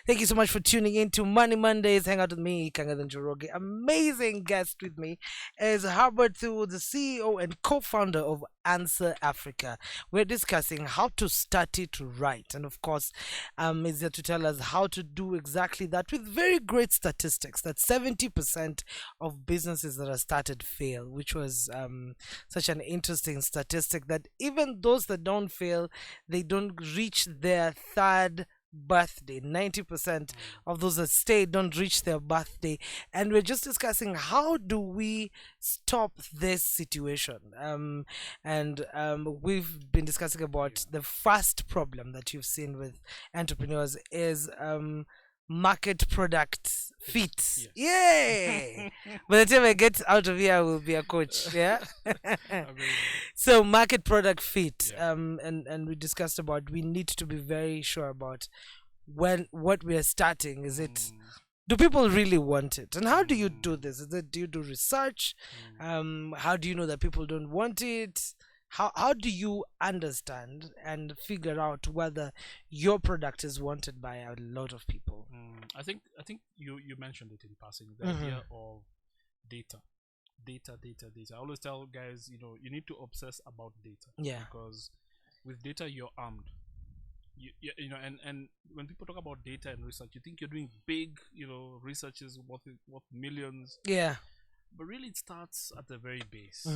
Thank you so much for tuning in to Money Mondays. Hang out with me, Kangadan Joroge. Amazing guest with me is Herbert Thuo, the CEO and co-founder of Answer Africa. We're discussing how to start it right, and of course, is there to tell us how to do exactly that with very great statistics. That 70% of businesses that are started fail, which was such an interesting statistic. That even those that don't fail, they don't reach their third birthday. 90% of those that stay don't reach their birthday. And we're just discussing how do we stop this situation. And we've been discussing about the first problem that you've seen with entrepreneurs is market product fit. Yay! By the time I get out of here, I will be a coach. Yeah. So market product fit. And we discussed about we need to be very sure about when what we are starting. Is it, do people really want it, and how do you do this? Is it, do you do research? How do you know that people don't want it? How do you understand and figure out whether your product is wanted by a lot of people? I think you mentioned it in passing, the idea of data. Data. I always tell guys, you need to obsess about data. Yeah. Because with data you're armed. And when people talk about data and research, you think you're doing big, researches worth millions. Yeah. But really, it starts at the very base.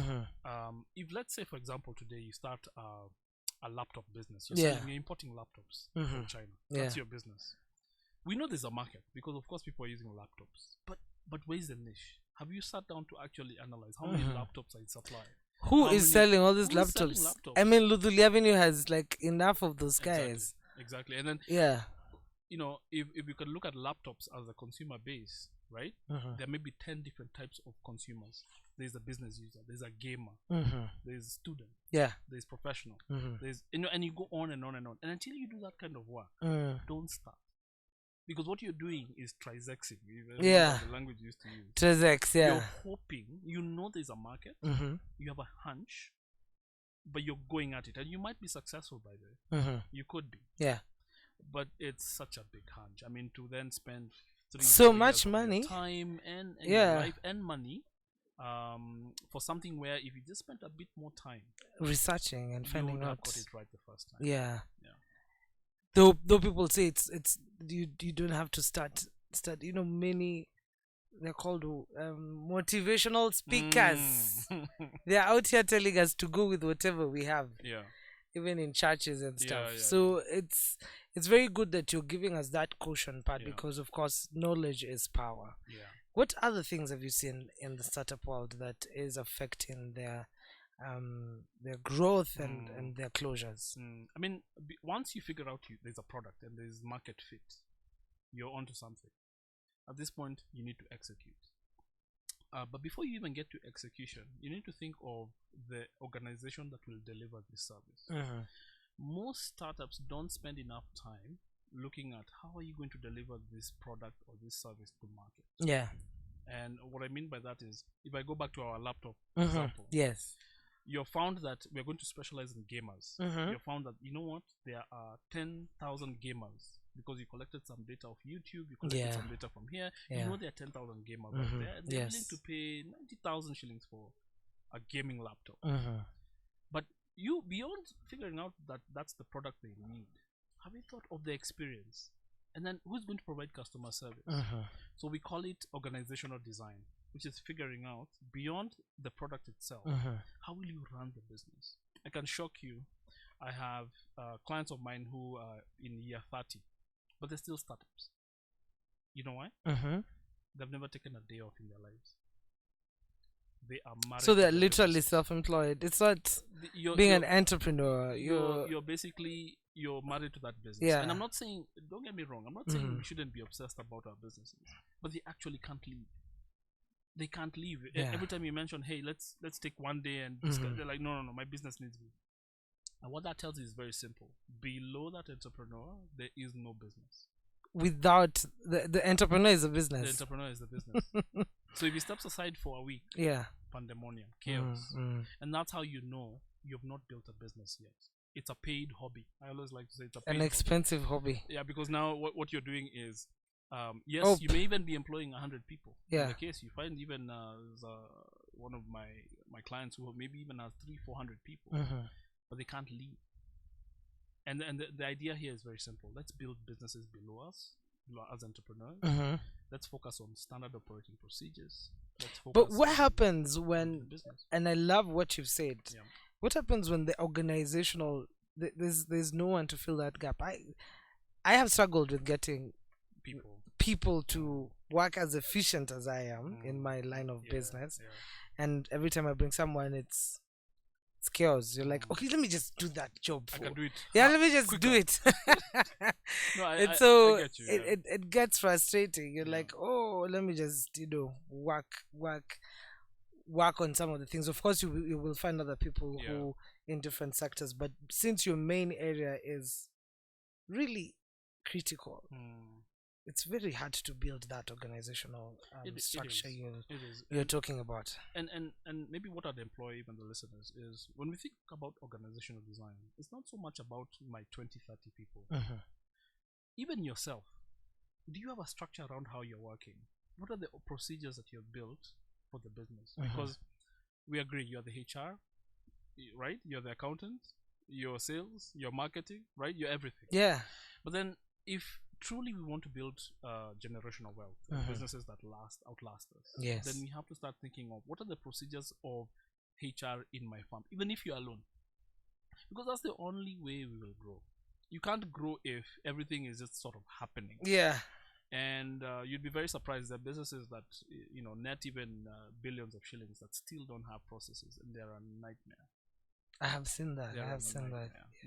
If, let's say, for example, today you start a laptop business, you're importing laptops from China. That's your business. We know there's a market because, of course, people are using laptops. But where's the niche? Have you sat down to actually analyze how many laptops are in supply? Who is selling all these laptops? I mean, Luduli Avenue has like enough of those guys. Exactly. And then, if you can look at laptops as a consumer base, right? There may be 10 different types of consumers. There's a business user, there's a gamer, there's student, there's professional, there's and you go on and on and on. And until you do that kind of work, don't start. Because what you're doing is trisexing. The language you used to use. Trisex, You're hoping, there's a market, you have a hunch, but you're going at it. And you might be successful by then. You could be. Yeah. But it's such a big hunch. I mean, to then spend so much money, time and life and money for something where if you just spent a bit more time researching and finding out, got it right the first time. Yeah. Though people say it's you don't have to start many, they're called motivational speakers. They're out here telling us to go with whatever we have. Even in churches and stuff. So it's very good that you're giving us that caution part, because of course knowledge is power. What other things have you seen in the startup world that is affecting their growth and their closures? I mean, once you figure out there's a product and there's market fit, you're onto something. At this point, you need to execute. But before you even get to execution, you need to think of the organization that will deliver this service. Most startups don't spend enough time looking at how are you going to deliver this product or this service to market. Yeah. And what I mean by that is, if I go back to our laptop example, you found that we're going to specialize in gamers. You found that, there are 10,000 gamers because you collected some data of YouTube, you collected some data from here. There are 10,000 gamers out there, and they're willing to pay 90,000 shillings for a gaming laptop. But you, beyond figuring out that that's the product they need, have you thought of the experience? And then who's going to provide customer service? So we call it organizational design, which is figuring out beyond the product itself, how will you run the business? I can shock you. I have clients of mine who are in year 30, but they're still startups. You know why? They've never taken a day off in their lives. They are married. So they're literally self-employed. It's not being an entrepreneur. You're basically, you're married to that business. And I'm not saying, don't get me wrong, I'm not saying we shouldn't be obsessed about our businesses, but they actually can't leave. They can't leave. Every time you mention, hey, let's take one day and discuss, they're like, no, my business needs me. And what that tells you is very simple. Below that entrepreneur, there is no business. Without the entrepreneur is a business. The entrepreneur is the business. So if he steps aside for a week, pandemonium, chaos. And that's how you know you've not built a business yet. it's a paid hobby. I always like to say it's a an expensive hobby. Yeah, because now what you're doing is, yes, you may even be employing 100 people. Yeah. In the case you find even one of my clients who maybe even has 300-400 people, but they can't leave. And the idea here is very simple. Let's build businesses below us, as entrepreneurs. Let's focus on standard operating procedures. But what happens when, and I love what you've said, what happens when the organizational, there's no one to fill that gap? I have struggled with getting people to work as efficient as I am in my line of business. And every time I bring someone, it's chaos. You're like, okay, let me just do that job. I can do it. Yeah, let me just do it. No, I get you, it gets frustrating. You're like, oh, let me just work on some of the things. Of course, you will find other people who in different sectors, but since your main area is really critical, it's very hard to build that organizational structure you're talking about. And maybe what I'd employ even the listeners is, when we think about organizational design, it's not so much about my 20-30 people. Even yourself, do you have a structure around how you're working? What are the procedures that you've built for the business? Because we agree, you're the HR, right? You're the accountant, you're sales, you're marketing, right? You're everything. Yeah. But then if truly we want to build generational wealth, businesses that outlast us, then we have to start thinking of what are the procedures of HR in my firm, even if you're alone, because that's the only way we will grow. You can't grow if everything is just sort of happening. Yeah. And you'd be very surprised that businesses that net even billions of shillings that still don't have processes, and they're a nightmare. I have seen that.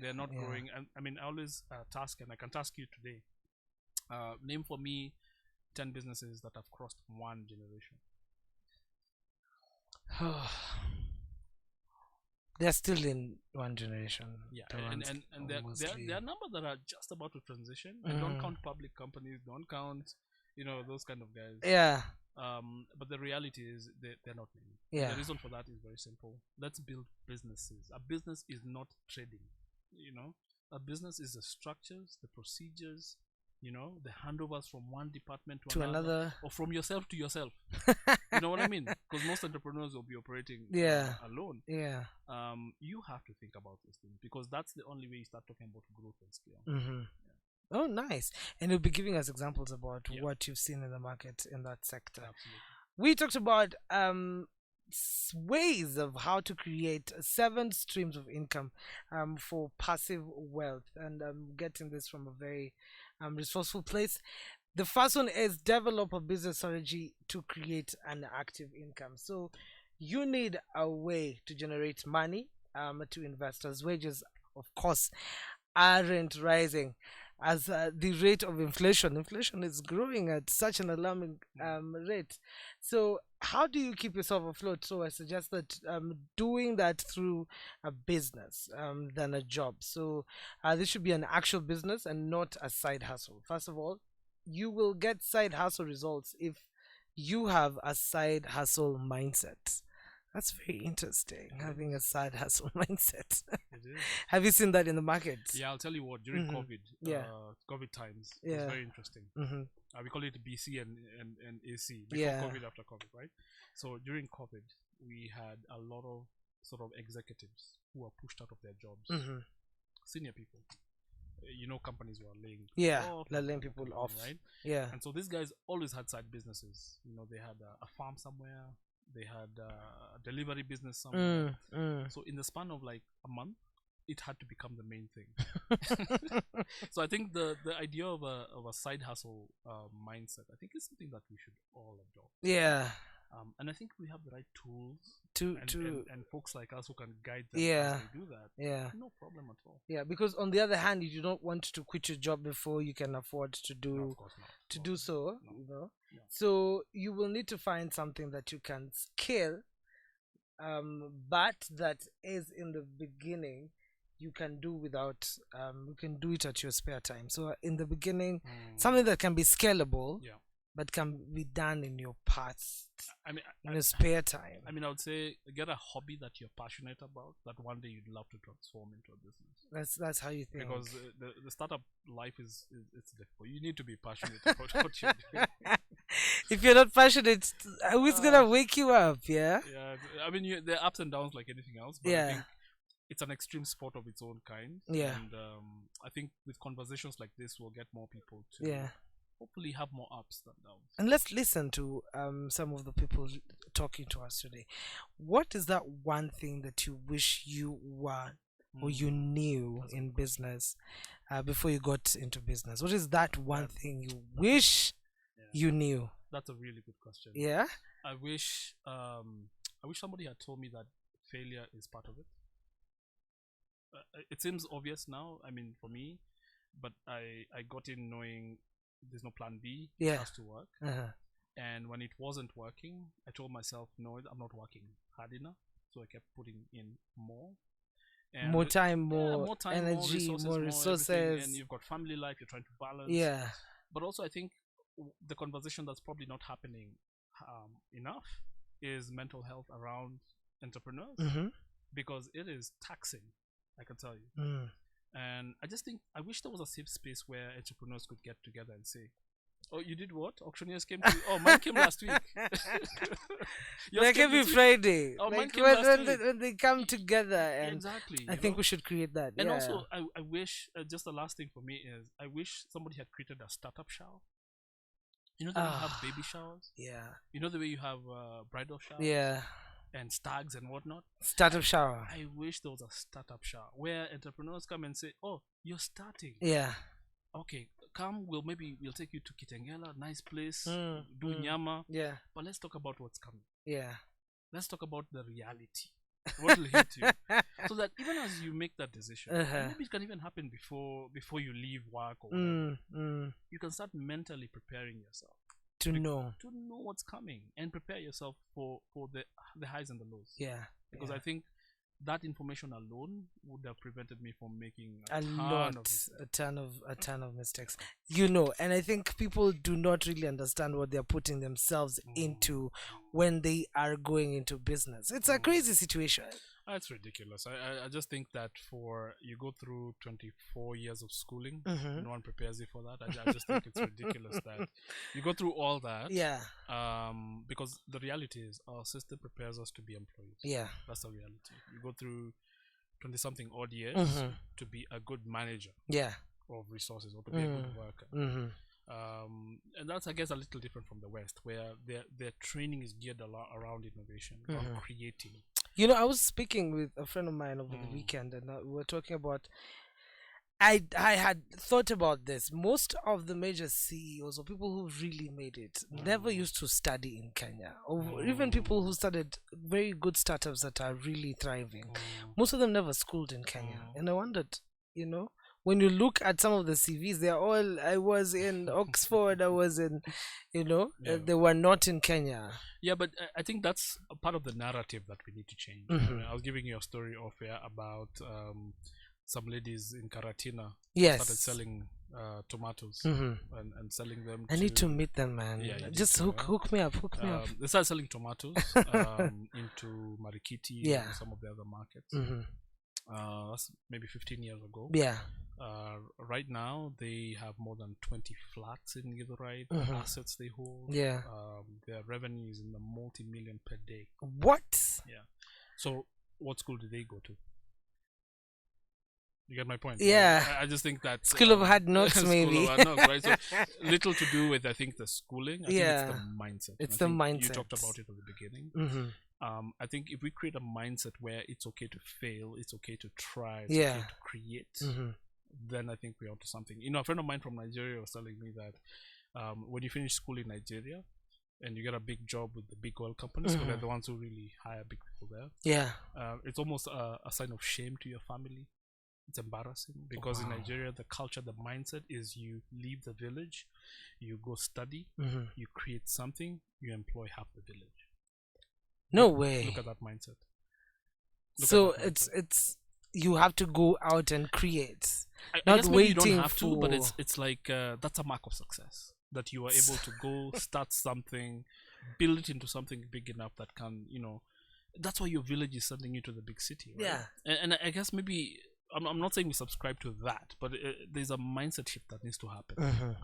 They're not growing. And I mean, I always task, and I can task you today. Name for me 10 businesses that have crossed one generation. They're still in one generation. Yeah, and there are numbers that are just about to transition. And don't count public companies. Don't count, those kind of guys. Yeah. But the reality is they're not many. Yeah. The reason for that is very simple. Let's build businesses. A business is not trading. A business is the structures, the procedures, the handovers from one department to another, or from yourself to yourself. You know what I mean? Because most entrepreneurs will be operating alone. Yeah. You have to think about this thing, because that's the only way you start talking about growth and scale. Oh, nice. And you'll be giving us examples about what you've seen in the market in that sector. Absolutely. We talked about ways of how to create 7 streams of income for passive wealth, and I'm getting this from a very resourceful place. The first one is develop a business strategy to create an active income. So you need a way to generate money to investors. Wages, of course, aren't rising as the rate of inflation is growing at such an alarming rate. So how do you keep yourself afloat? So I suggest that doing that through a business than a job. So this should be an actual business and not a side hustle. First of all, you will get side hustle results if you have a side hustle mindset. That's very interesting, having a side hustle mindset. It is. Have you seen that in the market? Yeah, I'll tell you what, during COVID, COVID times, it was very interesting. We call it BC and AC, before COVID, after COVID, right? So during COVID, we had a lot of sort of executives who were pushed out of their jobs, senior people. Companies were laying people off, right? Yeah. And so these guys always had side businesses. They had a farm somewhere. They had a delivery business somewhere. So in the span of like a month, it had to become the main thing. So I think the idea of a side hustle mindset, I think, is something that we should all adopt. Yeah. And I think we have the right tools and folks like us who can guide them as they do that. Yeah. No problem at all. Yeah, because on the other hand, you don't want to quit your job before you can afford to do so. No. So you will need to find something that you can scale, but that is in the beginning you can do without you can do it at your spare time. So in the beginning, something that can be scalable, but can be done in your past, in your spare time. I would say get a hobby that you're passionate about, that one day you'd love to transform into a business. That's how you think. Because the startup life it's difficult. You need to be passionate about what you're doing. If you're not passionate, who's gonna wake you up? Yeah. Yeah. There are ups and downs like anything else. But I think it's an extreme sport of its own kind. Yeah. And I think with conversations like this, we'll get more people to hopefully have more ups than downs. And let's listen to some of the people talking to us today. What is that one thing that you wish you were or you knew in business before you got into business? What is that one thing you wish you knew? That's a really good question. Yeah. I wish somebody had told me that failure is part of it. It seems obvious now, for me, but I got in knowing there's no plan B. It has to work. And when it wasn't working, I told myself, no, I'm not working hard enough. So I kept putting in more. And more time, more energy, more resources. And you've got family life, you're trying to balance. Yeah. But also I think the conversation that's probably not happening enough is mental health around entrepreneurs. Because it is taxing, I can tell you. And I just think I wish there was a safe space where entrepreneurs could get together and say, "Oh, you did what? Auctioneers came to you? Oh, mine came last week." Like every Friday. Oh, like when they come together. And exactly. I think we should create that. And also, I wish, just the last thing for me is, I wish somebody had created a startup shower. You know the way you have baby showers? Yeah. You know the way you have bridal showers? Yeah. And stags and whatnot. Startup shower. I wish there was a startup shower where entrepreneurs come and say, "Oh, you're starting. Yeah. Okay, come. We'll take you to Kitengela, nice place. Do nyama. Yeah. But let's talk about what's coming. Yeah. Let's talk about the reality. What will hit you, so that even as you make that decision, maybe it can even happen before you leave work or whatever. You can start mentally preparing yourself." To know what's coming and prepare yourself for the highs and the lows. Yeah. Because I think that information alone would have prevented me from making a ton of mistakes. And I think people do not really understand what they're putting themselves into when they are going into business. It's a crazy situation. That's ridiculous. I just think that you go through 24 years of schooling, no one prepares you for that. I just think it's ridiculous that you go through all that. Yeah. Because the reality is our system prepares us to be employees. Yeah. That's the reality. You go through 20-something odd years to be a good manager. Yeah. Of resources, or to be a good worker. And that's, I guess, a little different from the West, where their training is geared a lot around innovation, around creating. I was speaking with a friend of mine over the weekend, and we were talking about. I had thought about this. Most of the major CEOs or people who really made it never used to study in Kenya, or even people who started very good startups that are really thriving. Most of them never schooled in Kenya, and I wondered, when you look at some of the CVs, they're all, I was in Oxford, I was in, they were not in Kenya. Yeah, but I think that's a part of the narrative that we need to change. I was giving you a story off air about some ladies in Karatina started selling tomatoes and selling them. I need to meet them, man. Yeah, just hook me up. They started selling tomatoes into Marikiti and some of the other markets. That's maybe 15 years ago. Yeah. Right now, they have more than 20 flats in Githurai, assets they hold. Yeah. Their revenue is in the multi-million per day. What? Yeah. So, what school did they go to? You get my point? Yeah. Right? I just think that School of Hard Knocks, maybe. School of Hard Knocks, right? So, little to do with, I think, the schooling. I think it's the mindset. It's the mindset. You talked about it at the beginning. I think if we create a mindset where it's okay to fail, it's okay to try, it's okay to create, then I think we're onto something. A friend of mine from Nigeria was telling me that when you finish school in Nigeria and you get a big job with the big oil companies, because they're the ones who really hire big people there. Yeah. It's almost a sign of shame to your family. It's embarrassing because in Nigeria, the culture, the mindset is you leave the village, you go study, you create something, you employ half the village. No way. Look at that mindset. So it's you have to go out and create. I guess maybe you don't have to, but it's like that's a mark of success. that you are able to go start something, build it into something big enough that can, that's why your village is sending you to the big city, right? Yeah. And I guess maybe I'm not saying we subscribe to that, but there's a mindset shift that needs to happen.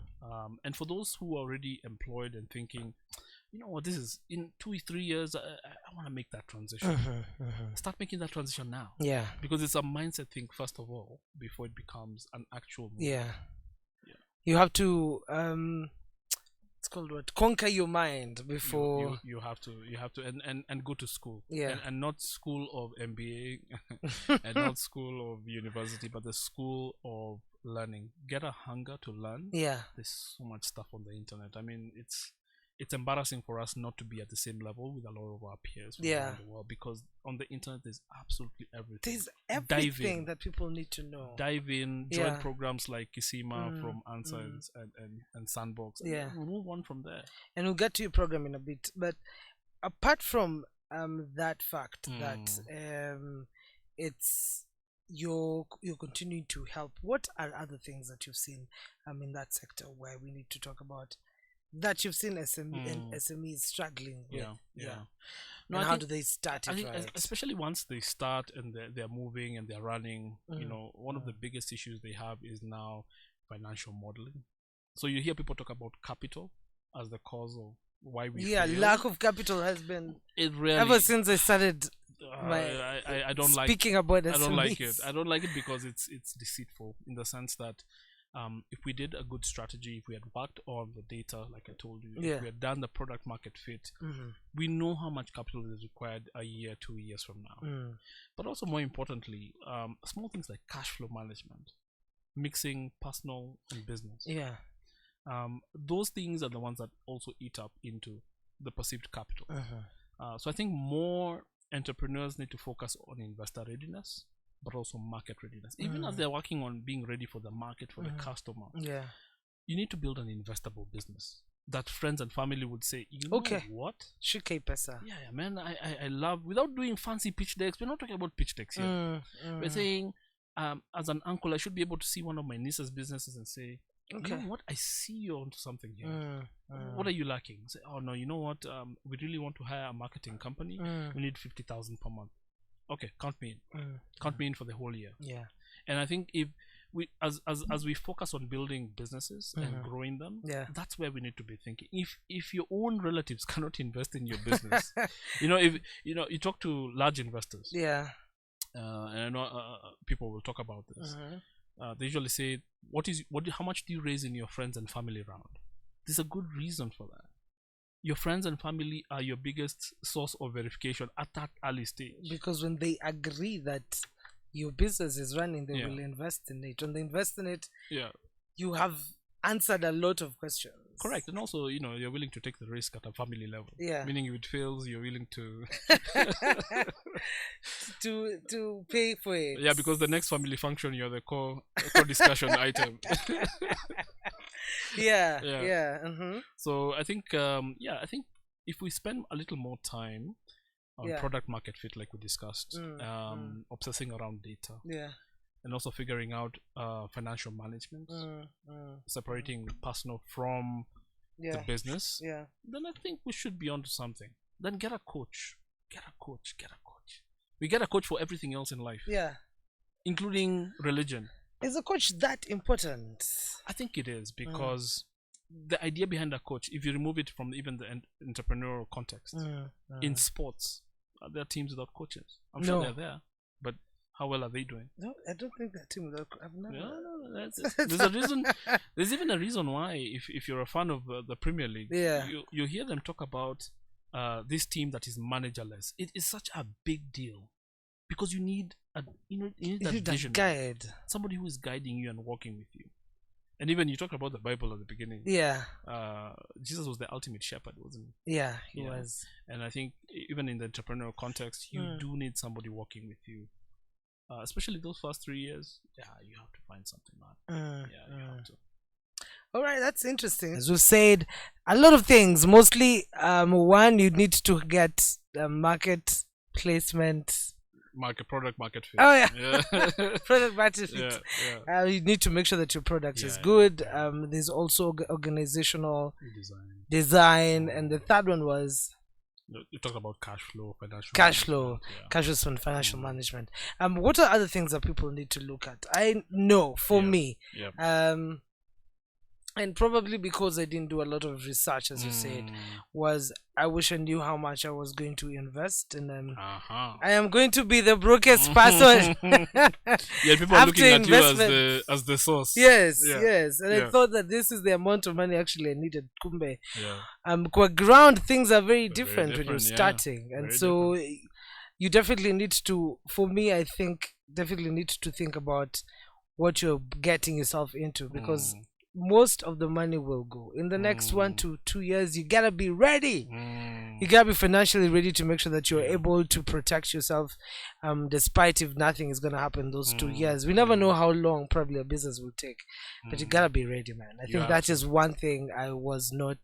And for those who are already employed and thinking, you know what, this is in 2-3 years, I want to make that transition. Start making that transition now. Yeah. Because it's a mindset thing, first of all, before it becomes an actual move. Yeah. You have to it's called what? Conquer your mind before you have to and go to school. Yeah. And not school of MBA and not school of university, but the school of learning. Get a hunger to learn. Yeah. There's so much stuff on the internet. I mean, it's embarrassing for us not to be at the same level with a lot of our peers around the world, because on the internet there's absolutely everything. There's everything that people need to know. Dive in, join programs like Kisima from Answer and Sandbox. Yeah. We'll move on from there. And we'll get to your program in a bit. But apart from that fact that it's you're continuing to help, what are other things that you've seen in that sector where we need to talk about that you've seen SMEs struggling with? No, and how do they start it, right? Especially once they start and they're moving and they're running, one of the biggest issues they have is now financial modeling. So you hear people talk about capital as the cause of why we fail. Lack of capital has been really, ever since I started I don't speaking about SMEs. I don't like it. I don't like it because it's deceitful in the sense that if we did a good strategy, if we had worked on the data, like I told you, if we had done the product market fit, we know how much capital is required a year, 2 years from now. But also more importantly, small things like cash flow management, mixing personal and business. Those things are the ones that also eat up into the perceived capital. So I think more entrepreneurs need to focus on investor readiness, but also market readiness. Even as they're working on being ready for the market, for the customer, you need to build an investable business that friends and family would say, you know what? Shike pesa. Yeah, man, I love, without doing fancy pitch decks, we're not talking about pitch decks here. We're saying, as an uncle, I should be able to see one of my niece's businesses and say, you know what, I see you're onto something here. What are you lacking? Say, oh no, you know what, we really want to hire a marketing company. We need 50,000 per month. Okay, count me in. Count me in for the whole year. And I think if we, as we focus on building businesses and growing them, that's where we need to be thinking. If your own relatives cannot invest in your business, if you talk to large investors, and I know people will talk about this. They usually say, how much do you raise in your friends and family round? There's a good reason for that. Your friends and family are your biggest source of verification at that early stage. Because when they agree that your business is running, they will invest in it. When they invest in it, you have answered a lot of questions. Correct. And also, you're willing to take the risk at a family level. Meaning if it fails, you're willing to to pay for it. Yeah, because the next family function, you're the core discussion item. So I think if we spend a little more time on product market fit, like we discussed, obsessing around data, and also figuring out financial management, separating personal from the business, then I think we should be onto something. Then get a coach. We get a coach for everything else in life, including religion. Is a coach that important? I think it is, because the idea behind a coach, if you remove it from even the entrepreneurial context, in sports, there are teams without coaches. I'm sure they're there, but how well are they doing? No, I don't think that team without. I've never. There's a reason. There's even a reason why, if you're a fan of the Premier League, you hear them talk about this team that is managerless. It is such a big deal, because you need that vision, guide, somebody who is guiding you and walking with you. And even you talked about the Bible at the beginning. Jesus was the ultimate shepherd, wasn't he? He was. And I think even in the entrepreneurial context, you do need somebody walking with you, especially those first 3 years. You have to find something, man. You have to. All right, that's interesting. As we said, a lot of things. Mostly, one, you need to get the market placement product market fit. Oh yeah, product market fit. You need to make sure that your product is good. There's also organizational design, and the third one was you talk about cash flow, financial management. What are other things that people need to look at? I know for me, and probably because I didn't do a lot of research, as you said, was I wish I knew how much I was going to invest, and then I am going to be the brokest person. People are looking at you as the source. Yes, and I thought that this is the amount of money actually I needed. Kumbe, kwa ground things are very different when you're starting, and so you definitely need to. For me, I think definitely need to think about what you're getting yourself into, because most of the money will go in the next 1 to 2 years. You gotta be ready. You gotta be financially ready to make sure that you're able to protect yourself, despite if nothing is gonna happen those 2 years. We never know how long probably a business will take, but you gotta be ready, man. I think that is one thing I was not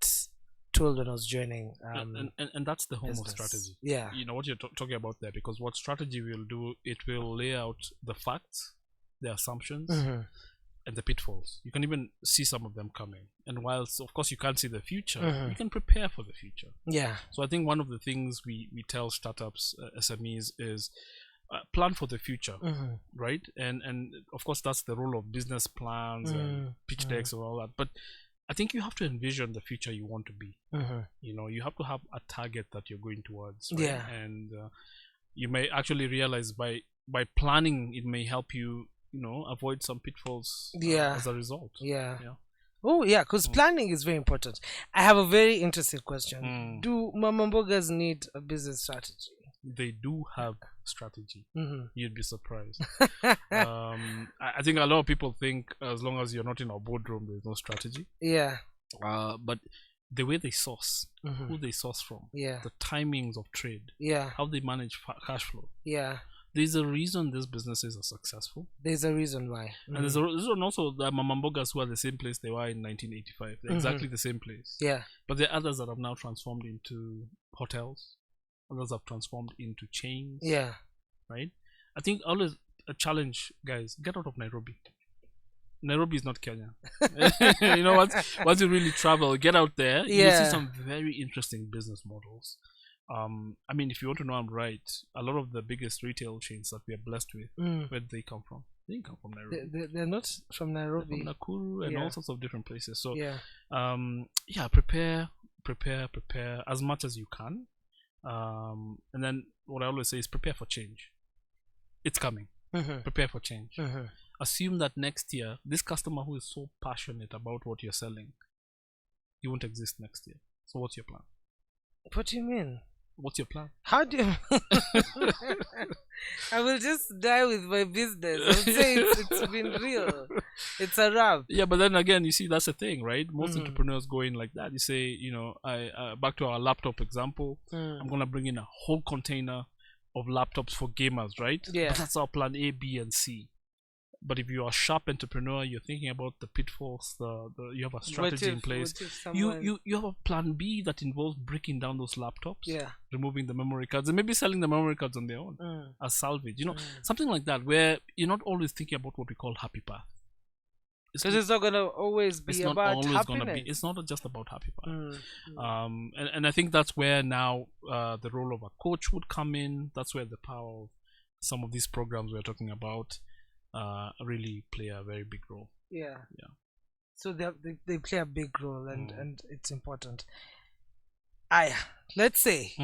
told when I was joining. And that's the home of strategy. Yeah, you know what you're talking about there, because what strategy will do, it will lay out the facts, the assumptions, and the pitfalls. You can even see some of them coming, and whilst of course you can't see the future, you can prepare for the future. So I think one of the things we tell startups, SMEs, is plan for the future, right? And of course that's the role of business plans and pitch decks and all that, but I think you have to envision the future you want to be. You know, you have to have a target that you're going towards, right? And you may actually realize by planning, it may help you, avoid some pitfalls as a result. Oh yeah, because planning is very important. I have a very interesting question. Do mama mbogas need a business strategy? They do have strategy. You'd be surprised. I think a lot of people think as long as you're not in a boardroom, there's no strategy. But the way they source, who they source from, the timings of trade, how they manage cash flow, there's a reason these businesses are successful. There's a reason why. And there's a reason also that Mamambogas were the same place they were in 1985. They're exactly the same place. But there are others that have now transformed into hotels. Others have transformed into chains. Right? I think always a challenge, guys, get out of Nairobi. Nairobi is not Kenya. You know what? Once you really travel, get out there, you see some very interesting business models. I mean, if you want to know I'm right, a lot of the biggest retail chains that we are blessed with, where do they come from? They didn't come from Nairobi. They're not from Nairobi. They're from Nakuru and all sorts of different places. So, prepare as much as you can. And then what I always say is prepare for change. It's coming. Prepare for change. Assume that next year, this customer who is so passionate about what you're selling, he won't exist next year. So what's your plan? What do you mean? What's your plan? How do you... I will just die with my business. I would say it's been real. It's a wrap. Yeah, but then again, you see, that's the thing, right? Most entrepreneurs go in like that. You say, I back to our laptop example, I'm going to bring in a whole container of laptops for gamers, right? But that's our plan A, B, and C. But if you're a sharp entrepreneur, you're thinking about the pitfalls, you have a strategy in place. You have a plan B that involves breaking down those laptops, removing the memory cards, and maybe selling the memory cards on their own as salvage. Something like that, where you're not always thinking about what we call happy path. Because it's not gonna always be about happiness. It's not just about happy path. And I think that's where now the role of a coach would come in. That's where the power of some of these programs we're talking about really play a very big role. So they play a big role, and it's important. Let's say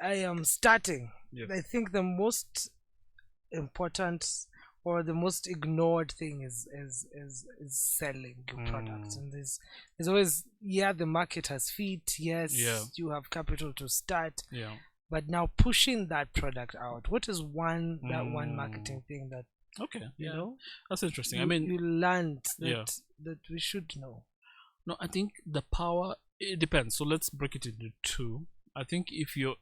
I am starting. I think the most important or the most ignored thing is selling your products. And there's always the market has feet, you have capital to start, but now pushing that product out, what is one marketing thing that that's interesting. You learned that we should know? No, I think the power, it depends. So let's break it into two. I think if you're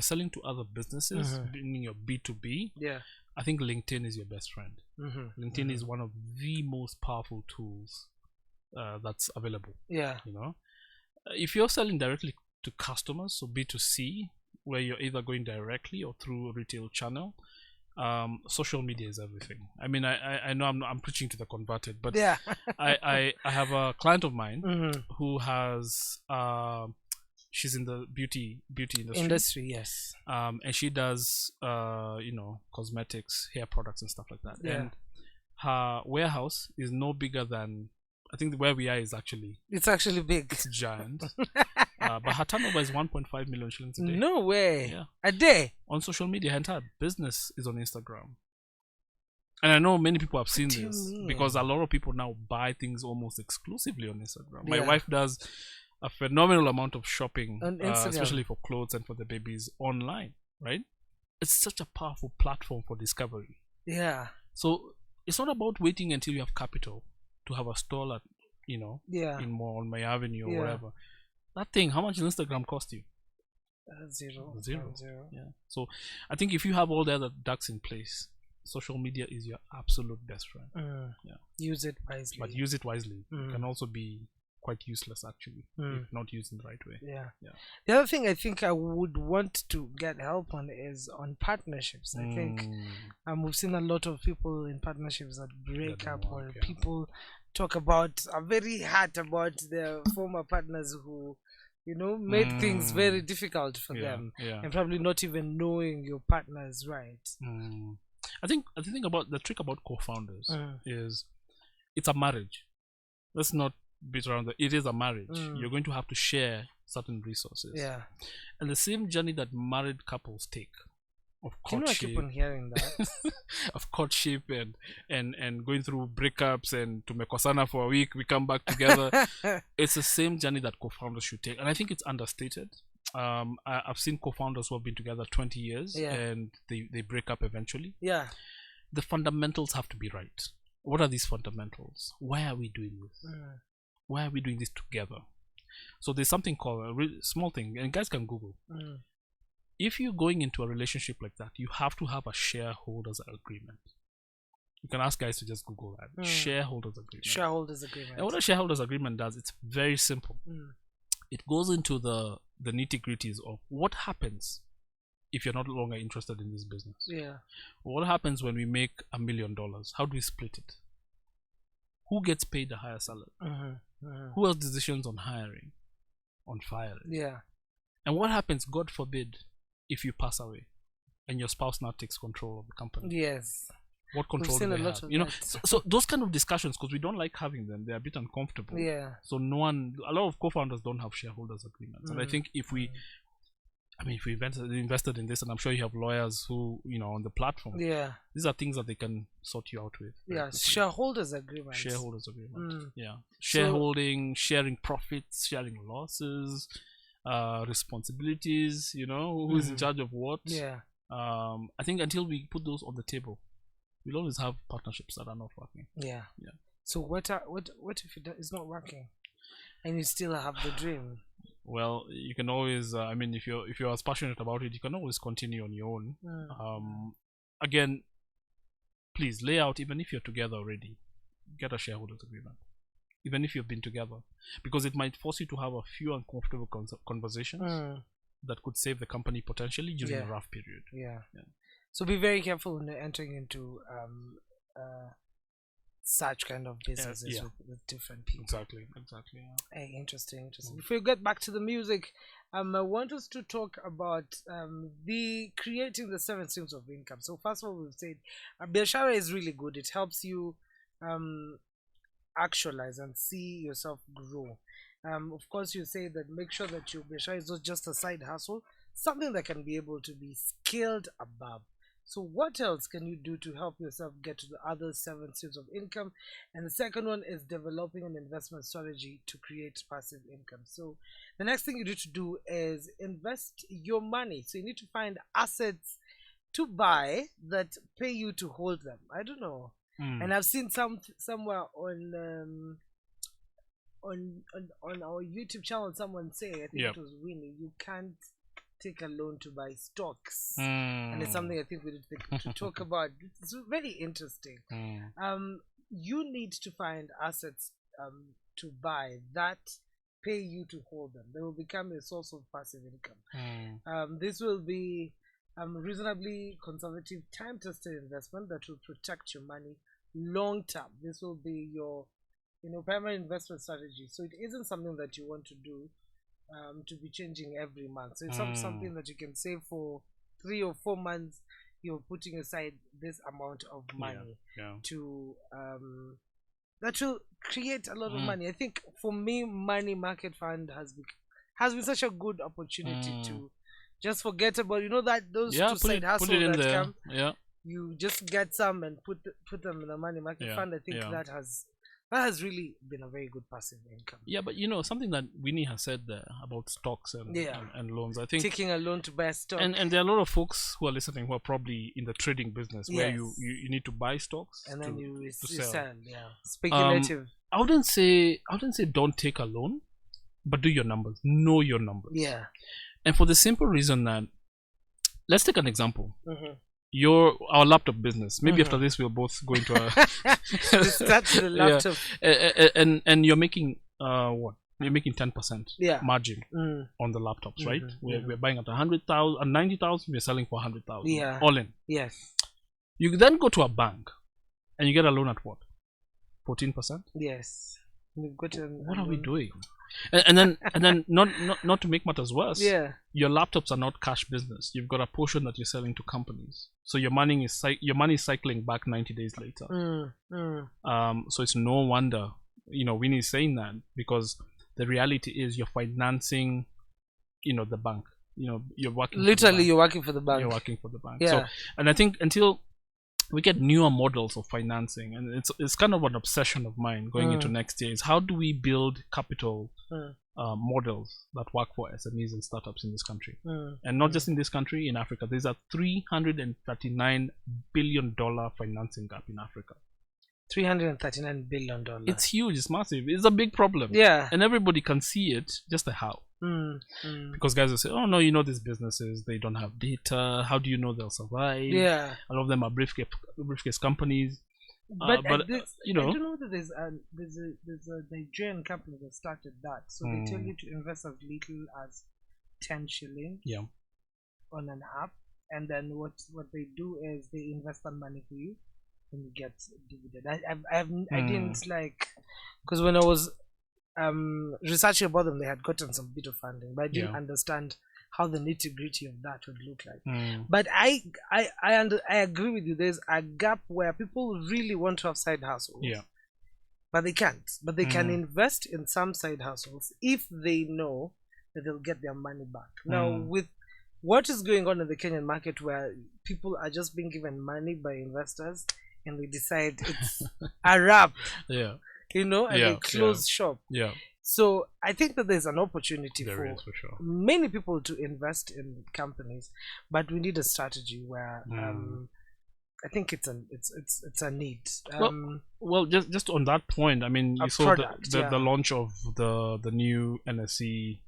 selling to other businesses, meaning your B2B, I think LinkedIn is your best friend. LinkedIn is one of the most powerful tools that's available. If you're selling directly to customers, so B2C, where you're either going directly or through a retail channel, social media is everything. I mean, I know I'm preaching to the converted, but yeah. I have a client of mine Mm-hmm. who has she's in the beauty industry. Yes. And she does cosmetics, hair products, and stuff like that. Yeah. And her warehouse is no bigger than, I think where we are is actually, it's actually big. It's giant. But her turnover is 1.5 million shillings a day. No way. Yeah. A day. On social media, her entire business is on Instagram. And I know many people have seen this because a lot of people now buy things almost exclusively on Instagram. My wife does a phenomenal amount of shopping, especially for clothes and for the babies, online, right? It's such a powerful platform for discovery. Yeah. So it's not about waiting until you have capital to have a stall at, in on my avenue or whatever. That thing, how much does Instagram cost you? Zero. Yeah. So I think if you have all the other ducks in place, social media is your absolute best friend. Yeah. Use it wisely. But use it wisely. It can also be quite useless actually if not used in the right way. Yeah. The other thing I think I would want to get help on is on partnerships. I think we've seen a lot of people in partnerships that break up where people talk about, are very hurt about their former partners who made things very difficult for them, and probably not even knowing your partner is right. I think about the trick about co-founders is it's a marriage. Let's not beat around it is a marriage. You're going to have to share certain resources. Yeah. And the same journey that married couples take of courtship. I keep on hearing that. Of courtship and going through breakups and to mekosana for a week, we come back together. It's the same journey that co-founders should take. And I think it's understated. I've seen co-founders who have been together 20 years and they break up eventually. Yeah. The fundamentals have to be right. What are these fundamentals? Why are we doing this? Why are we doing this together? So there's something called a really small thing, and guys can Google. If you're going into a relationship like that, you have to have a shareholders agreement. You can ask guys to just Google that. Shareholders agreement. Shareholders agreement. And what a shareholders agreement does, it's very simple. It goes into the nitty-gritties of what happens if you're no longer interested in this business. Yeah. What happens when we make $1 million? How do we split it? Who gets paid a higher salary? Who has decisions on hiring, on firing? Yeah. And what happens, God forbid, if you pass away and your spouse now takes control of the company? Yes. What control do they have? So those kind of discussions, because we don't like having them, they're a bit uncomfortable. Yeah. So a lot of co-founders don't have shareholders agreements. And I think if we invested in this, and I'm sure you have lawyers who, on the platform. Yeah. These are things that they can sort you out with. Yeah. Shareholders agreement. Shareholders agreement. Yeah. Shareholding, sharing profits, sharing losses, responsibilities, who is in charge of what. Yeah. I think until we put those on the table, we'll always have partnerships that are not working. Yeah. Yeah. So what if it's not working and you still have the dream? Well, you can always if you're as passionate about it, you can always continue on your own. Again, please lay out, even if you're together already, get a shareholders agreement, even if you've been together, because it might force you to have a few uncomfortable conversations that could save the company potentially during a rough period. Yeah. So be very careful when entering into such kind of businesses with different people. Exactly. Yeah. Hey, interesting. Before we get back to the music, I want us to talk about the creating the 7 streams of income. So first of all, we've said biashara is really good. It helps you actualize and see yourself grow. Of course, you say that make sure that your biashara is not just a side hustle, something that can be able to be scaled above. So what else can you do to help yourself get to the other 7 streams of income? And the second one is developing an investment strategy to create passive income. So the next thing you need to do is invest your money. So you need to find assets to buy that pay you to hold them. I don't know. And I've seen somewhere on our YouTube channel someone say, I think it was Winnie, you can't take a loan to buy stocks, and it's something I think we need to talk about. It's very interesting. You need to find assets to buy that pay you to hold them. They will become a source of passive income. This will be reasonably conservative time-tested investment that will protect your money long term. This will be your primary investment strategy. So it isn't something that you want to do to be changing every month. So it's something that you can save for 3 or 4 months. You're putting aside this amount of money to that will create a lot of money. I think for me, money market fund has been such a good opportunity to just forget about that those two side hustles that come. You just get some and put them in the money market fund. I think that has really been a very good passive income. Yeah, but something that Winnie has said there about stocks and loans. I think taking a loan to buy a stock. And there are a lot of folks who are listening who are probably in the trading business where you need to buy stocks and then you sell. Yeah, speculative. I wouldn't say don't take a loan, but do your numbers. Know your numbers. Yeah. And for the simple reason that, let's take an example. Our laptop business. Maybe after this we'll both go into start the laptop. And you're making what? You're making 10% margin on the laptops, right? We're buying at 100,000, 90,000. We're selling for 100,000. Yeah. All in. Yes. You then go to a bank, and you get a loan at what? 14%. Yes. What are we doing? And then not to make matters worse, your laptops are not cash business. You've got a portion that you're selling to companies, so your money is cycling back 90 days later. So it's no wonder Winnie is saying that, because the reality is you're financing the bank. You're working you're working for the bank. You're working for the bank. So, and I think until we get newer models of financing, and it's kind of an obsession of mine going into next year, is how do we build capital models that work for SMEs and startups in this country, and not just in this country, in Africa. There's a $339 billion financing gap in Africa. $339 billion. It's huge. It's massive. It's a big problem. Yeah. And everybody can see it. Just the how. Because guys will say, "Oh no, these businesses, they don't have data. How do you know they'll survive?" Yeah. A lot of them are briefcase companies. But I don't know that there's a Nigerian company that started that. So they tell you to invest as little as 10 shillings. Yeah. On an app, and then what they do is they invest that money for you, and you get dividend. I didn't because when I was researching about them, they had gotten some bit of funding, but I didn't understand how the nitty-gritty of that would look like. But I agree with you. There's a gap where people really want to have side hustles, but they can't. But they can invest in some side hustles if they know that they'll get their money back. Now, with what is going on in the Kenyan market, where people are just being given money by investors and they decide it's a wrap, and they close shop. So I think that there's an opportunity for sure. many people to invest in companies, but we need a strategy where I think it's a need. Well, just on that point, I mean, you saw the launch of the new NSE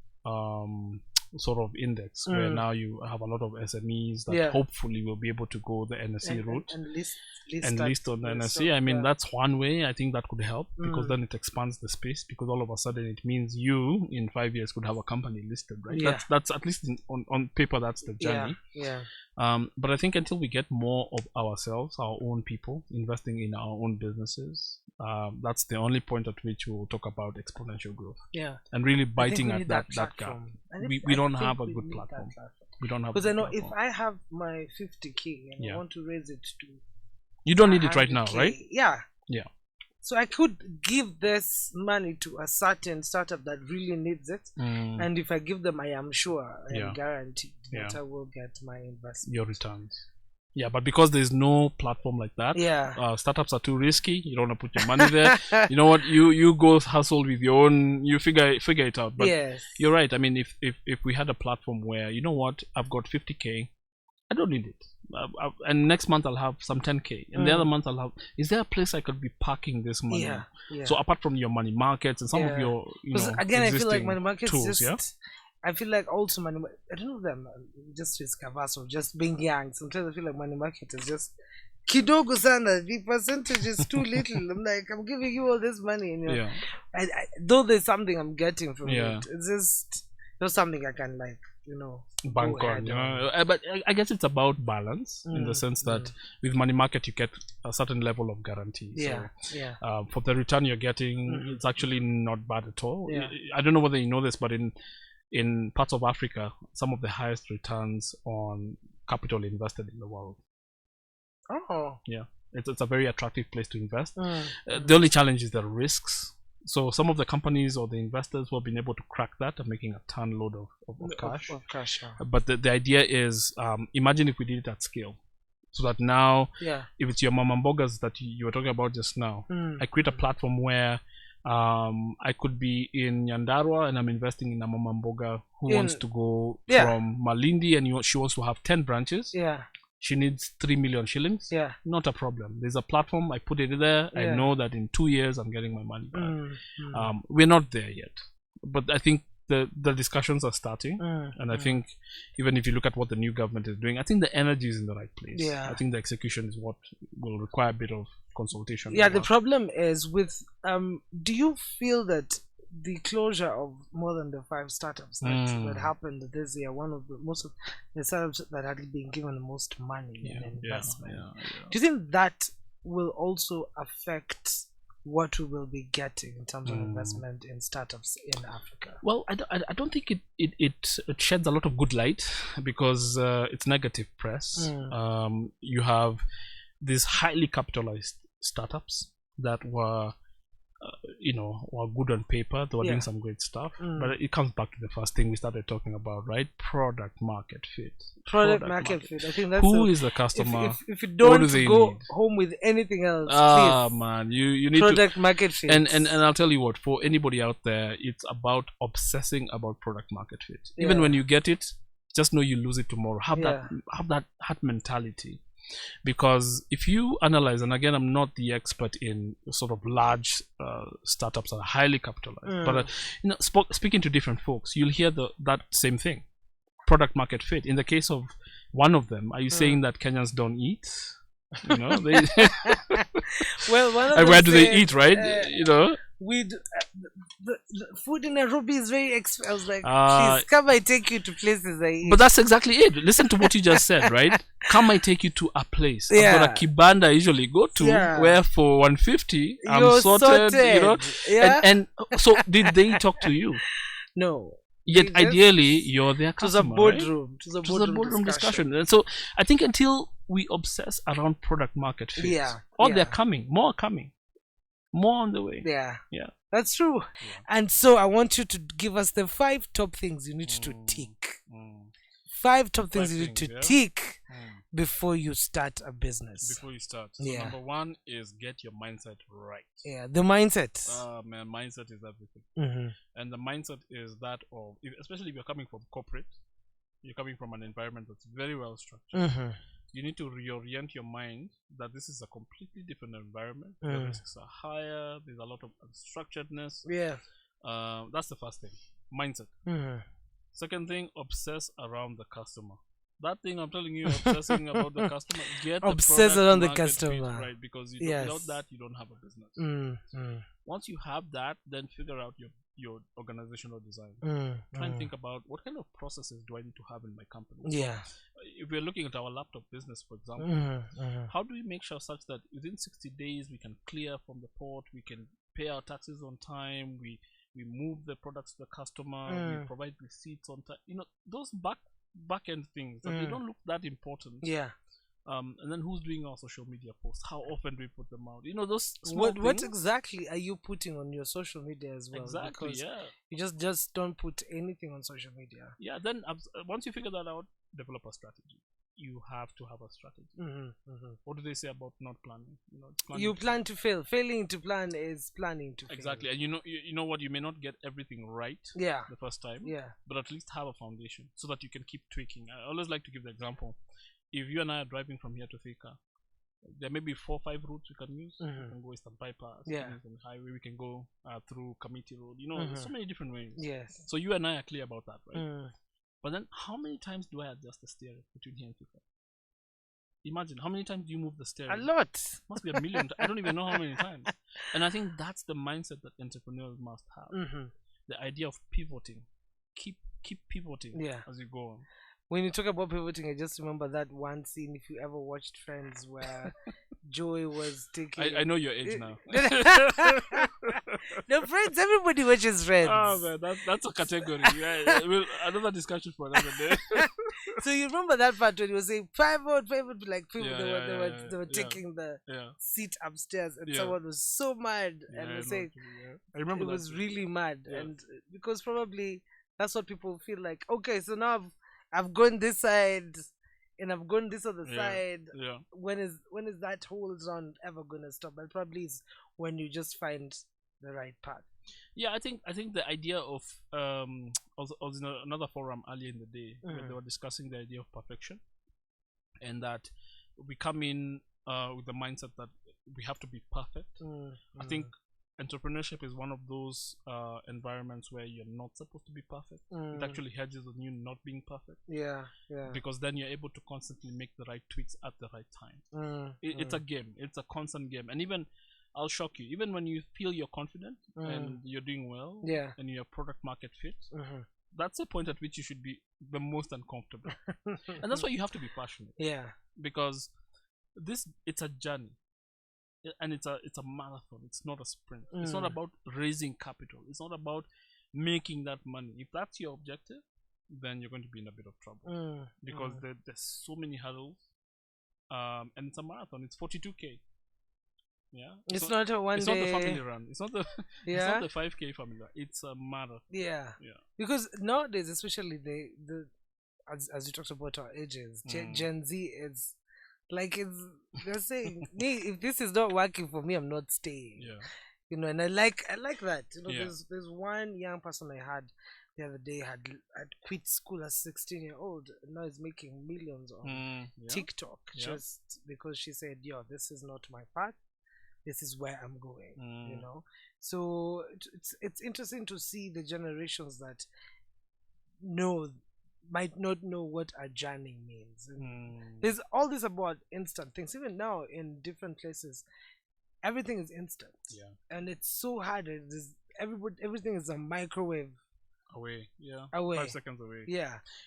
sort of index, where now you have a lot of SMEs that hopefully will be able to go the NSE route and list on the NSE. I mean, that's one way I think that could help, because then it expands the space, because all of a sudden it means you in 5 years could have a company listed, right? That's at least on paper, that's the journey. But I think until we get more of ourselves, our own people investing in our own businesses, that's the only point at which we will talk about exponential growth. And really biting at that gap. We don't have a good platform. We don't have, because I know if I have my 50K and I want to raise it to, you don't need it right now, right? Yeah. So I could give this money to a certain startup that really needs it, and if I give them, I am sure, I am guaranteed that I will get my investment, your returns. But because there's no platform like that, startups are too risky. You don't want to put your money there. You know what? You go hustle with your own. You figure it out. But you're right. I mean, if we had a platform where, you know what, I've got 50K, I don't need it. And next month I'll have some 10K, and the other month I'll have. Is there a place I could be parking this money? So apart from your money markets and some of your, again, I feel like money markets tools, I feel like also money. I don't know them. Just risk averse of just being young. Sometimes I feel like money market is just kidogo sana. The percentage is too little. I'm like, I'm giving you all this money, and though there's something I'm getting from it, it's just not something I can bank on. But I guess it's about balance in the sense that with money market you get a certain level of guarantee. For the return you're getting, it's actually not bad at all. I don't know whether you know this, but in parts of Africa, some of the highest returns on capital invested in the world. Oh. Yeah. It's a very attractive place to invest. The only challenge is the risks. So some of the companies or the investors who have been able to crack that are making a ton load of cash. But the idea is, imagine if we did it at scale. So that now, if it's your mama mbogas that you were talking about just now, I create a platform where I could be in Nyandarua and I'm investing in a mama mboga who wants to go from Malindi and she wants to have 10 branches. She needs 3 million shillings. Not a problem. There's a platform. I put it there. I know that in 2 years I'm getting my money back. We're not there yet, but I think the discussions are starting. And I think even if you look at what the new government is doing, I think the energy is in the right place. I think the execution is what will require a bit of consultation. The problem is with do you feel that the closure of more than the 5 startups that happened this year, most of the startups that had been given the most money and investment, do you think that will also affect what we will be getting in terms of investment in startups in Africa? Well, I don't think it sheds a lot of good light because it's negative press. You have these highly capitalized startups that were were good on paper. They were doing some great stuff, but it comes back to the first thing we started talking about, right? Product market fit. Product market fit. I think that's who is the customer. If you don't go need? Home with anything else, man, you need product market fit. And I'll tell you what, for anybody out there, it's about obsessing about product market fit. Even when you get it, just know you lose it tomorrow. Have that mentality. Because if you analyze, and again, I'm not the expert in sort of large startups that are highly capitalized, but speaking to different folks, you'll hear that same thing, product market fit. In the case of one of them, are you saying that Kenyans don't eat? Well, one of and where do they eat, right? The food in Nairobi is very expensive. I was like, please, come I take you to places I eat. But that's exactly it. Listen to what you just said, right? Come I take you to a place. I've got a kibanda I usually go to where for 150 I'm sorted. And so did they talk to you? No. Yet ideally you're their customer. To the boardroom. Right? To the boardroom discussion. And so I think until we obsess around product market fit, they're coming, more are coming. More on the way. Yeah. That's true. And so I want you to give us the 5 top things you need to tick. 5 top things you need to tick before you start a business. Before you start. So number 1 is get your mindset right. Yeah, the mindset. Man, mindset is everything. And the mindset is that of, especially if you're coming from corporate, you're coming from an environment that's very well structured. You need to reorient your mind that this is a completely different environment. The risks are higher. There's a lot of unstructuredness. That's the first thing. Mindset. Second thing, obsess around the customer. That thing I'm telling you, obsessing about the customer. Obsess around the customer. Right, because without that, you don't have a business. Once you have that, then figure out your organizational design. Try and think about what kind of processes do I need to have in my company. If we're looking at our laptop business, for example, how do we make sure such that within 60 days we can clear from the port, we can pay our taxes on time, we move the products to the customer, we provide receipts on time. Those back end things that they don't look that important. And then who's doing our social media posts? How often do we put them out? Those small things. What exactly are you putting on your social media as well? Exactly, because you just don't put anything on social media. Then once you figure that out, develop a strategy. You have to have a strategy. What do they say about not planning? You plan to fail. Failing to plan is planning to fail. Exactly. And you know what? You may not get everything right the first time. But at least have a foundation so that you can keep tweaking. I always like to give the example. If you and I are driving from here to Thika, there may be 4 or 5 routes we can use. We can go Eastern Bypass, Eastern Highway, we can go through Committee Road. There's so many different ways. So you and I are clear about that, right? But then how many times do I adjust the steering between here and Thika? Imagine, how many times do you move the steering? A lot. Must be a million. I don't even know how many times. And I think that's the mindset that entrepreneurs must have. The idea of pivoting. Keep keep pivoting as you go on. When you talk about pivoting, I just remember that one scene, if you ever watched Friends, where Joey was taking... I know your age now. No, Friends, everybody watches Friends. Oh, man, that's a category. Another discussion for another day. So you remember that part when you were saying pivot, like people, they were taking the seat upstairs, and someone was so mad and was saying, I remember it was really mad. And because probably that's what people feel like, okay, so now I've gone this side and I've gone this other side. Yeah. When is that whole zone ever gonna stop? And probably is when you just find the right path. Yeah, I think the idea of also another forum earlier in the day where they were discussing the idea of perfection, and that we come in with the mindset that we have to be perfect. I think entrepreneurship is one of those environments where you're not supposed to be perfect. It actually hedges on you not being perfect. Yeah. Because then you're able to constantly make the right tweets at the right time. It's a game. It's a constant game. And even, I'll shock you, even when you feel you're confident and you're doing well and your product market fit, that's the point at which you should be the most uncomfortable. And that's why you have to be passionate. Yeah. Because it's a journey. And it's a marathon. It's not a sprint. It's not about raising capital. It's not about making that money. If that's your objective, then you're going to be in a bit of trouble because there's so many hurdles, and it's a marathon. It's 42K. Yeah, it's not a one day. It's not the family run. It's not the it's not the 5K family run. It's a marathon. Yeah. Because nowadays, especially the as you talked about our ages, Gen Z is. Like they're saying, if this is not working for me, I'm not staying. You know, and I like that. You know, there's one young person I had the other day had quit school as 16-year-old, and now is making millions on TikTok just because she said, "Yo, this is not my path. This is where I'm going." You know, so it's interesting to see the generations that might not know what a journey means. There's all this about instant things. Even now in different places, everything is instant. And it's so hard. Everything is a microwave away. 5 seconds away.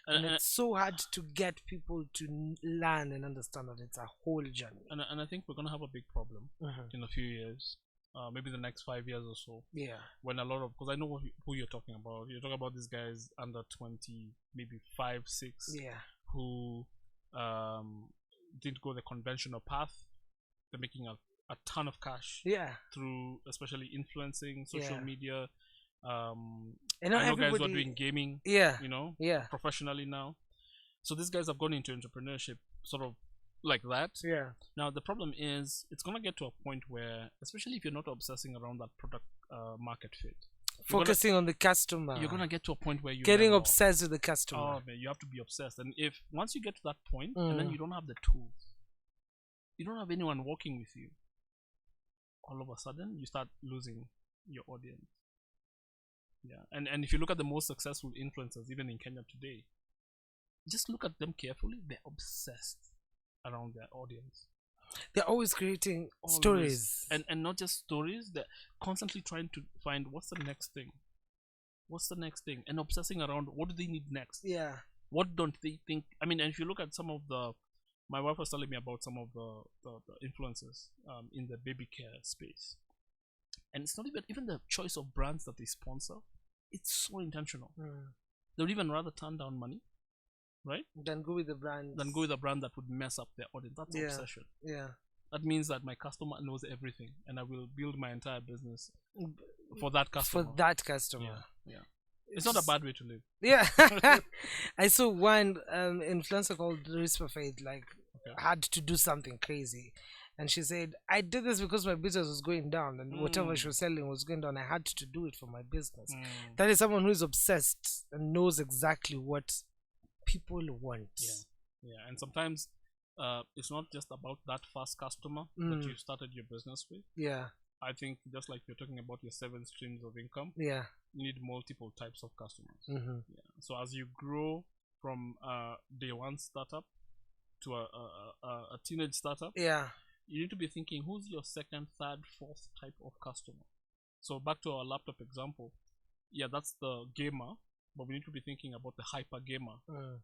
And it's so hard to get people to learn and understand that it's a whole journey. And I think we're gonna have a big problem in a few years. Maybe the next 5 years or so. When a lot of, because I know who you're talking about. You're talking about these guys under 20, maybe 5, 6, who didn't go the conventional path. They're making a ton of cash. Through especially influencing social media. And I know guys who are doing gaming. You know, professionally now. So these guys have gone into entrepreneurship sort of like that. Now the problem is it's gonna get to a point where, especially if you're not obsessing around that product market fit, focusing on the customer, you're gonna get to a point where you're getting obsessed with the customer. Oh man, you have to be obsessed. And if once you get to that point, and then you don't have the tools, you don't have anyone working with you, all of a sudden you start losing your audience. And if you look at the most successful influencers, even in Kenya today, just look at them carefully. They're obsessed around their audience. They're always creating stories. And not just stories, they're constantly trying to find what's the next thing. And obsessing around what do they need next. What don't they think? I mean, and if you look at some of my wife was telling me about some of the influencers in the baby care space. And it's not even the choice of brands that they sponsor. It's so intentional. They would even rather turn down money, right? Then go with the brand. That would mess up their audience. That's obsession. That means that my customer knows everything, and I will build my entire business for that customer. It's not a bad way to live. I saw one influencer called Rispa Faith had to do something crazy. And she said, I did this because my business was going down and whatever she was selling was going down. I had to do it for my business. That is someone who is obsessed and knows exactly what people want. And sometimes it's not just about that first customer that you started your business with. I think just like you're talking about your 7 streams of income, you need multiple types of customers. So as you grow from day one startup to a teenage startup, you need to be thinking, who's your second, third, fourth type of customer? So back to our laptop example, that's the gamer but we need to be thinking about the hyper gamer.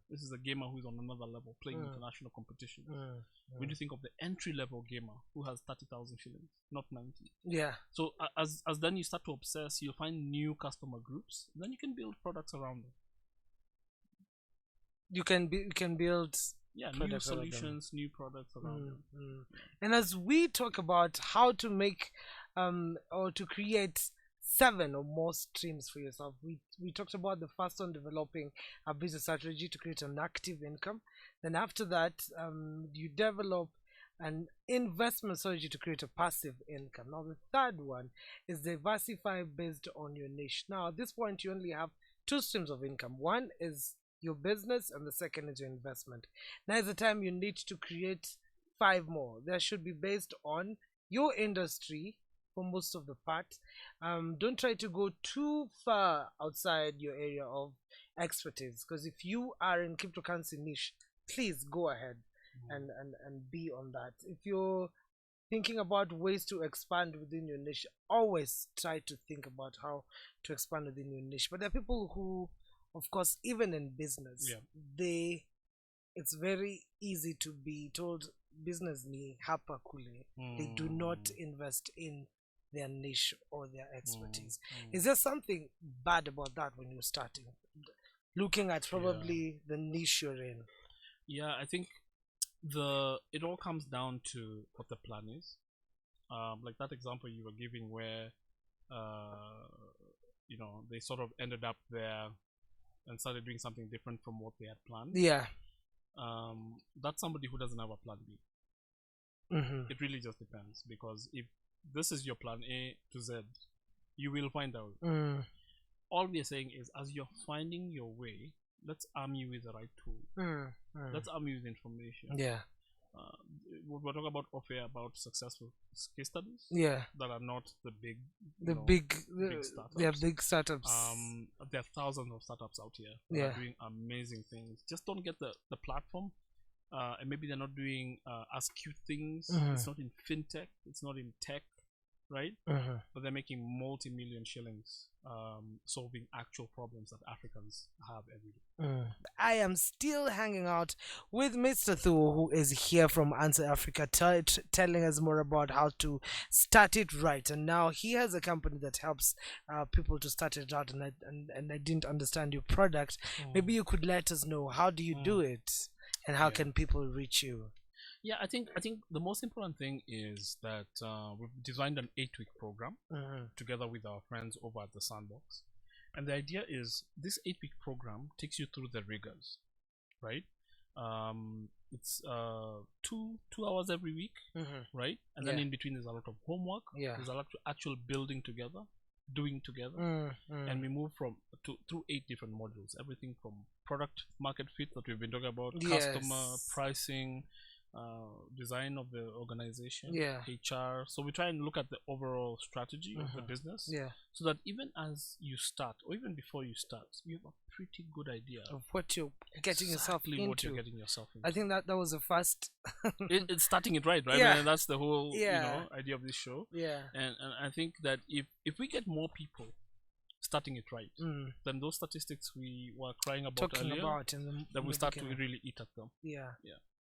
This is a gamer who's on another level, playing international competitions. We need to think of the entry level gamer who has 30,000 shillings, not 90. Yeah. So as then you start to obsess, you'll find new customer groups. Then you can build products around them. You can build new solutions, new products around them. And as we talk about how to make or to create 7 or more streams for yourself, we talked about the first one, developing a business strategy to create an active income. Then after that, you develop an investment strategy to create a passive income. Now the third one is diversify based on your niche. Now at this point you only have 2 streams of income. One is your business and the second is your investment. Now is the time you need to create 5 more. That should be based on your industry for most of the part. Don't try to go too far outside your area of expertise, because if you are in cryptocurrency niche, please go ahead and be on that. If you're thinking about ways to expand within your niche, always try to think about how to expand within your niche. But there are people who, of course, even in business, it's very easy to be told business ni hapa kule. They do not invest in their niche or their expertise. Is there something bad about that when you're starting, looking at probably the niche you're in? Yeah, I think it all comes down to what the plan is. Like that example you were giving where they sort of ended up there and started doing something different from what they had planned. Yeah. That's somebody who doesn't have a plan B. It really just depends, because if this is your plan A to Z, you will find out. All we are saying is, as you're finding your way, let's arm you with the right tool. Let's arm you with information. Yeah. We're talking about off-air about successful case studies. Yeah. That are not the big startups. They are big startups. There are thousands of startups out here that are doing amazing things. Just don't get the platform. And maybe they're not doing as cute things. It's not in fintech. It's not in tech, right? But they're making multi-million shillings solving actual problems that Africans have every day. I am still hanging out with Mr. Thuo, who is here from Answer Africa, telling us more about how to start it right. And now he has a company that helps people to start it out. And I didn't understand your product. Maybe you could let us know, how do you do it? And how can people reach you? Yeah, I think the most important thing is that we've designed an 8-week program together with our friends over at the Sandbox. And the idea is this 8-week program takes you through the rigors, right? It's 2 hours every week, right? And then in between there's a lot of homework. There's a lot of actual building together, doing together, and we move through 8 different modules. Everything from product market fit that we've been talking about, customer pricing, design of the organization, HR. So we try and look at the overall strategy of the business, so that even as you start, or even before you start, you have a pretty good idea of what you're getting yourself into. What you're getting yourself into. I think that was the first. It's starting it right? And that's the whole idea of this show. And I think that if we get more people starting it right, then those statistics we were crying about earlier, that we start to really eat at them.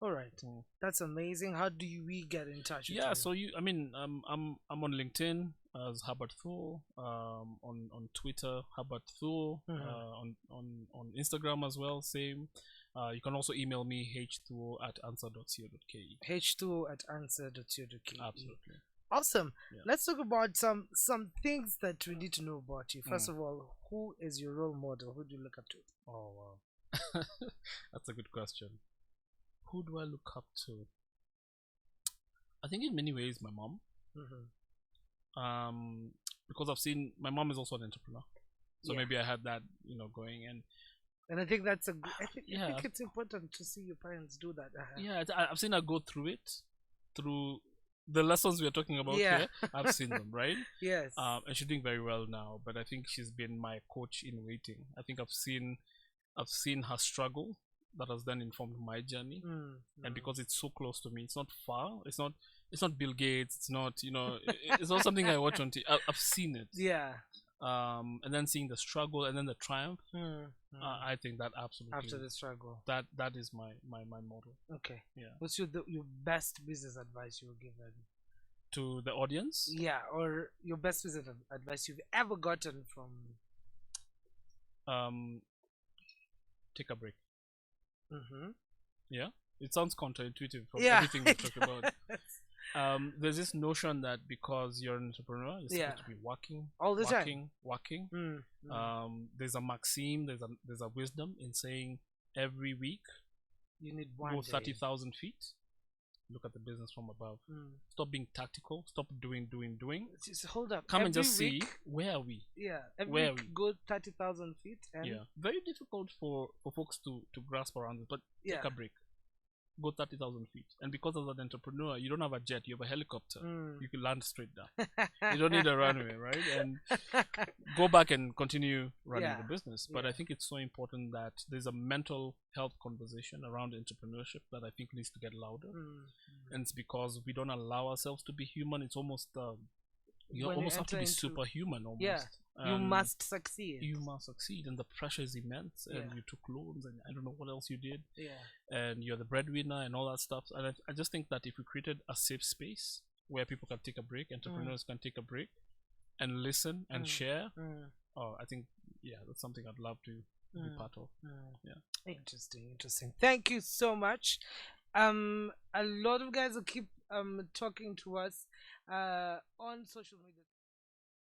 All right, that's amazing. How do we get in touch with you? So I'm on LinkedIn as Herbert Thuo, on Twitter Herbert Thuo, on Instagram as well, same. You can also email me h2o@answer.co.ke. h2o@answer.co.ke. Absolutely. Awesome. Let's talk about some things that we need to know about you. First of all, who is your role model? Who do you look up to? Oh wow, that's a good question. Who do I look up to? I think in many ways my mom. Because I've seen my mom is also an entrepreneur, so maybe I had that going, and I think that's I think it's important to see your parents do that. I've seen her go through it, through the lessons we are talking about here. I've seen them, right? Yes. And she's doing very well now, but I think she's been my coach in waiting. I think I've seen her struggle. That has then informed my journey, and because it's so close to me, it's not far. It's not Bill Gates. It's not it's not something I watch on TV. I've seen it. and then seeing the struggle and then the triumph. I think that absolutely after the struggle, that is my model. Okay. Yeah. What's your best business advice you will give them? To the audience? Yeah, or your best business advice you've ever gotten from. Take a break. Mm-hmm. Yeah, it sounds counterintuitive from Yeah, everything we talk about. There's this notion that because you're an entrepreneur, you're supposed to be working all the time. Working. There's a maxim, there's a wisdom in saying every week you need go 30,000 feet. Look at the business from above. Stop being tactical. Stop doing. Just hold up. Come and just see where are we. Yeah, every week go 30,000 feet. And yeah, very difficult for folks to grasp around it. But take a break. Go 30,000 feet. And because as an entrepreneur, you don't have a jet, you have a helicopter. You can land straight down. You don't need a runway, right? And go back and continue running the business. But I think it's so important that there's a mental health conversation around entrepreneurship that I think needs to get louder. And it's because we don't allow ourselves to be human. It's almost you almost have to be superhuman almost. Yeah. You must succeed. You must succeed, and the pressure is immense. And you took loans, and I don't know what else you did. Yeah. And you're the breadwinner, and all that stuff. And I just think that if we created a safe space where people can take a break, entrepreneurs can take a break, and listen and share, I think that's something I'd love to be part of. Yeah. Interesting. Thank you so much. A lot of guys will keep talking to us on social media.